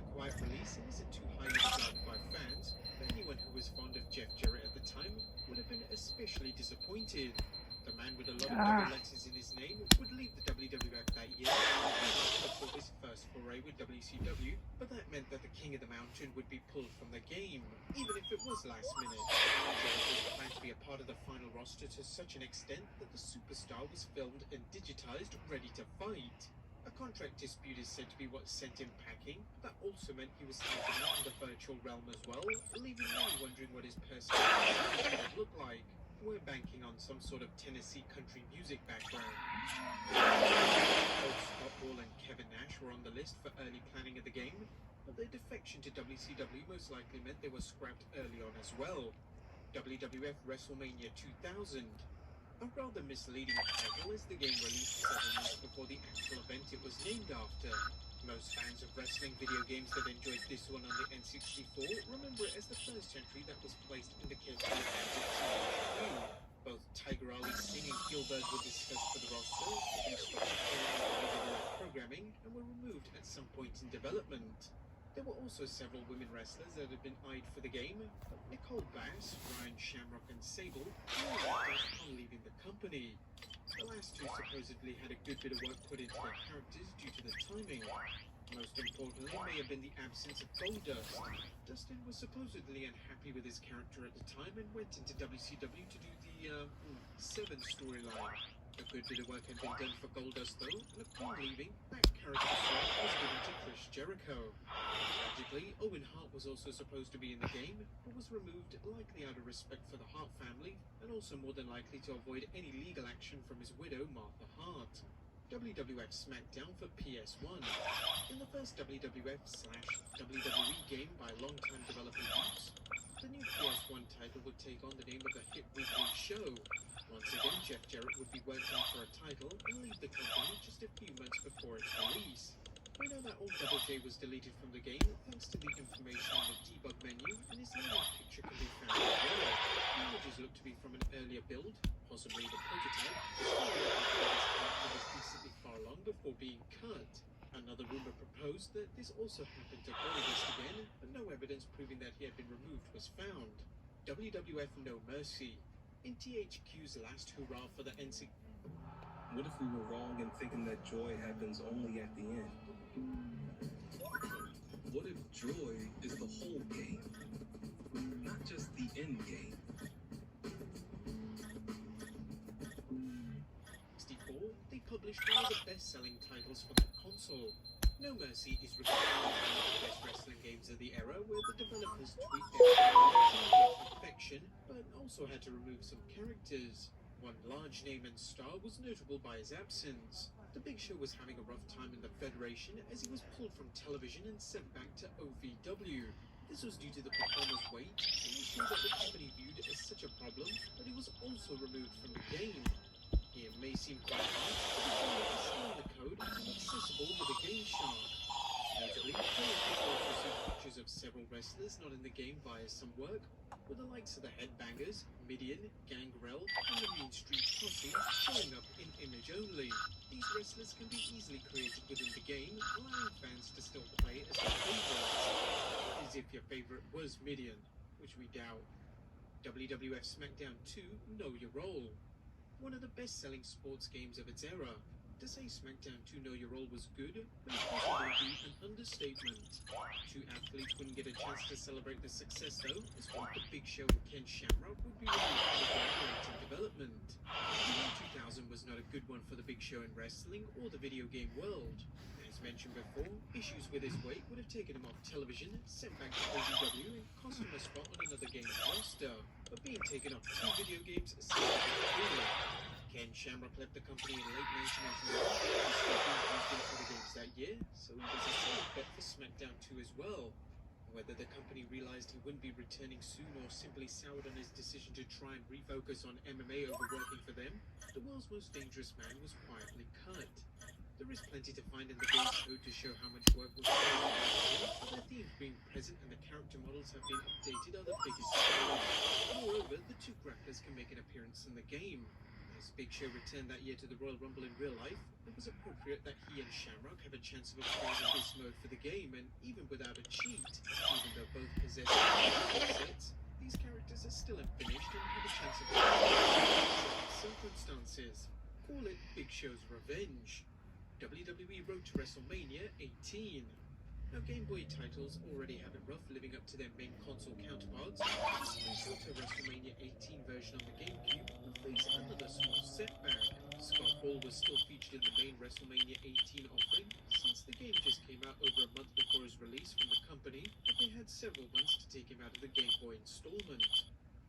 a quiet release and isn't too highly regarded by fans, but anyone who was fond of Jeff Jarrett at the time would have been especially disappointed. The man with a lot of double letters in his name would leave the WWF that year for his first foray with WCW, but that meant that the King of the Mountain would be pulled from the game, even if it was last minute. Jarrett was planned to be a part of the final roster to such an extent that the superstar was filmed and digitized, ready to fight. A contract dispute is said to be what sent him packing, but that also meant he was taken out in the virtual realm as well, leaving many wondering what his personality would look like. We're banking on some sort of Tennessee country music background. Both Scott Hall and Kevin Nash were on the list for early planning of the game, but their defection to WCW most likely meant they were scrapped early on as well. WWF Wrestlemania 2000. A rather misleading title as the game released 7 months before the actual event it was named after. Most fans of wrestling video games that enjoyed this one on the N64 remember it as the first entry that was placed in the carefully abandoned Both Tiger Ali, Sting and Gilbert were discussed for the roster, but they stopped appearing programming and were removed at some point in development. There were also several women wrestlers that had been eyed for the game, but Nicole Bass, Ryan Shamrock and Sable all left upon leaving the company. The last two supposedly had a good bit of work put into their characters due to the timing. Most importantly may have been the absence of Goldust. Dustin was supposedly unhappy with his character at the time and went into WCW to do the Seven storyline. A good bit of work had been done for Goldust though, and upon leaving, that character slot was given to Chris Jericho. Tragically, Owen Hart was also supposed to be in the game, but was removed likely out of respect for the Hart family, and also more than likely to avoid any legal action from his widow, Martha Hart. Wwf Smackdown for PS1. In the first WWF/WWE game by longtime developer Hughes, the new PS1 title would take on the name of the hit weekly show. Once again, Jeff Jarrett would be working for a title and leave the company just a few months before its release. We know that old Double J was deleted from the game thanks to the information in the debug menu, and his name and picture can be found as well. The images look to be from an earlier build, possibly the prototype. The character was decently far along before being cut. Another rumor proposed that this also happened to Goldust again, but no evidence proving that he had been removed was found. WWF No Mercy. In THQ's last hurrah for the NC. What if we were wrong in thinking that joy happens only at the end? What if joy is the whole game, not just the end game? 64, they published one of the best-selling titles for that console. No Mercy is regarded as one of the best wrestling games of the era, where the developers tweaked their to perfection, but also had to remove some characters. One large name and star was notable by his absence. The Big Show was having a rough time in the Federation as he was pulled from television and sent back to OVW. This was due to the performer's weight, an issue that the company viewed as such a problem, but he was also removed from the game. It may seem quite hard, but the game is still in the code and accessible with a game shop. Notably, players could also see pictures of several wrestlers not in the game via some work, with the likes of the Headbangers, Midian, Gangrel, and the Mean Street Posse showing up in image only. These wrestlers can be easily created within the game, allowing fans to still play as their favorites. As if your favorite was Midian, which we doubt. WWF Smackdown 2 Know Your Role. One of the best-selling sports games of its era. To say Smackdown 2 Know Your Role was good may possibly be an understatement. Two athletes wouldn't get a chance to celebrate the success though, as both the Big Show and Ken Shamrock would be removed from the game late in development. The year 2000 was not a good one for the Big Show in wrestling or the video game world. As mentioned before, issues with his weight would have taken him off television, sent back to OVW and cost him a spot on another game's roster. But being taken off 2 video games seems cool. Ken Shamrock left the company in late 1999 and still being used in other games that year, so he was a solid bet for Smackdown 2 as well. Whether the company realized he wouldn't be returning soon or simply soured on his decision to try and refocus on MMA over working for them, the world's most dangerous man was quietly cut. There is plenty to find in the game's code to show how much work was done on it, but the themes being present and the character models have been updated are the biggest challenge. Moreover, the 2 grapplers can make an appearance in the game. As Big Show returned that year to the Royal Rumble in real life, it was appropriate that he and Shamrock have a chance of exploring this mode for the game, and even without a cheat, even though both possess sets, these characters are still unfinished and have a chance of circumstances. Call it Big Show's revenge. WWE Road to WrestleMania 18. Now, Game Boy titles already have it rough living up to their main console counterparts. This special to WrestleMania 18 version on the GameCube will face another small setback. Scott Hall was still featured in the main WrestleMania 18 offering since the game just came out over a month before his release from the company, but they had several months to take him out of the Game Boy installment.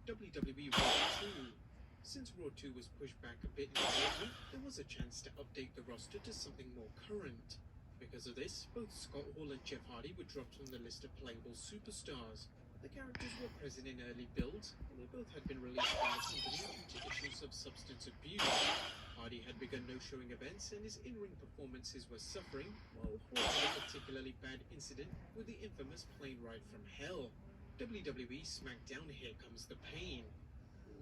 WWE Raw 2. Since Raw 2 was pushed back a bit in development, there was a chance to update the roster to something more current. Because of this, both Scott Hall and Jeff Hardy were dropped from the list of playable superstars. The characters were present in early builds, and they both had been released from the company due to issues of substance abuse. Hardy had begun no-showing events, and his in-ring performances were suffering, while Hall had a particularly bad incident with the infamous plane ride from hell. Wwe Smackdown, Here Comes the Pain.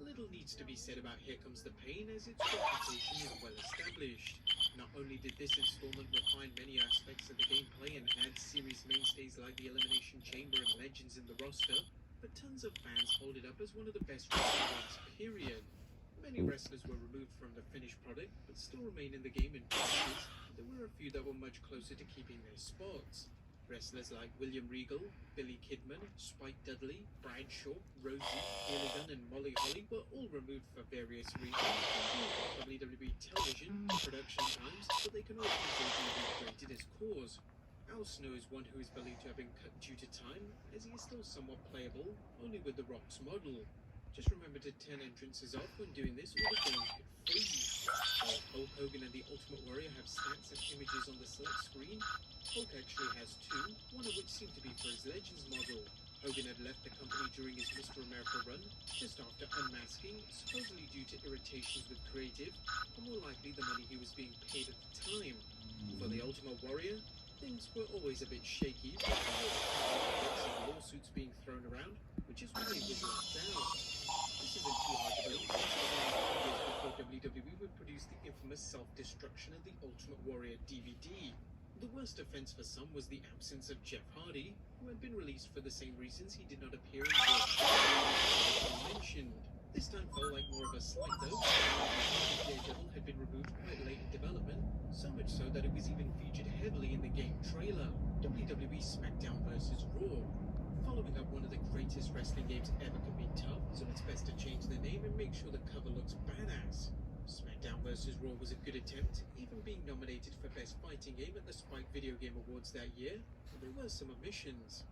Little needs to be said about Here Comes the Pain, as its reputation is well established. Not only did this installment refine many aspects of the gameplay and add series mainstays like the Elimination Chamber and Legends in the roster, but tons of fans hold it up as one of the best wrestling games, period. Many wrestlers were removed from the finished product, but still remain in the game in pieces. There were a few that were much closer to keeping their spots. Wrestlers like William Regal, Billy Kidman, Spike Dudley, Bradshaw, Rosie, Gilligan, and Molly Holly were all removed for various reasons, including WWE television, production times, but they can all easily be recreated as cause. Al Snow is one who is believed to have been cut due to time, as he is still somewhat playable, only with the Rock's model. Just remember to turn entrances off when doing this, or the game could freeze. Hulk Hogan and the Ultimate Warrior have stats and images on the select screen. Hulk actually has two, one of which seemed to be for his Legends model. Hogan had left the company during his Mr. America run, just after unmasking, supposedly due to irritations with creative, or more likely the money he was being paid at the time. For the Ultimate Warrior, things were always a bit shaky, with lawsuits being thrown around, which is why he was locked out. This isn't too hard to believe, years before WWE would produce the infamous self-destruction of the Ultimate Warrior DVD. The worst offense for some was the absence of Jeff Hardy, who had been released for the same reasons he did not appear in Raw mentioned. This time felt like more of a slight though. Daredevil had been removed quite late in development, so much so that it was even featured heavily in the game trailer. WWE Smackdown vs. Raw. Following up one of the greatest wrestling games ever can be tough, so it's best to change the name and make sure the cover looks badass. Smackdown vs. Raw was a good attempt, even being nominated for Best Fighting Game at the Spike Video Game Awards that year, but there were some omissions.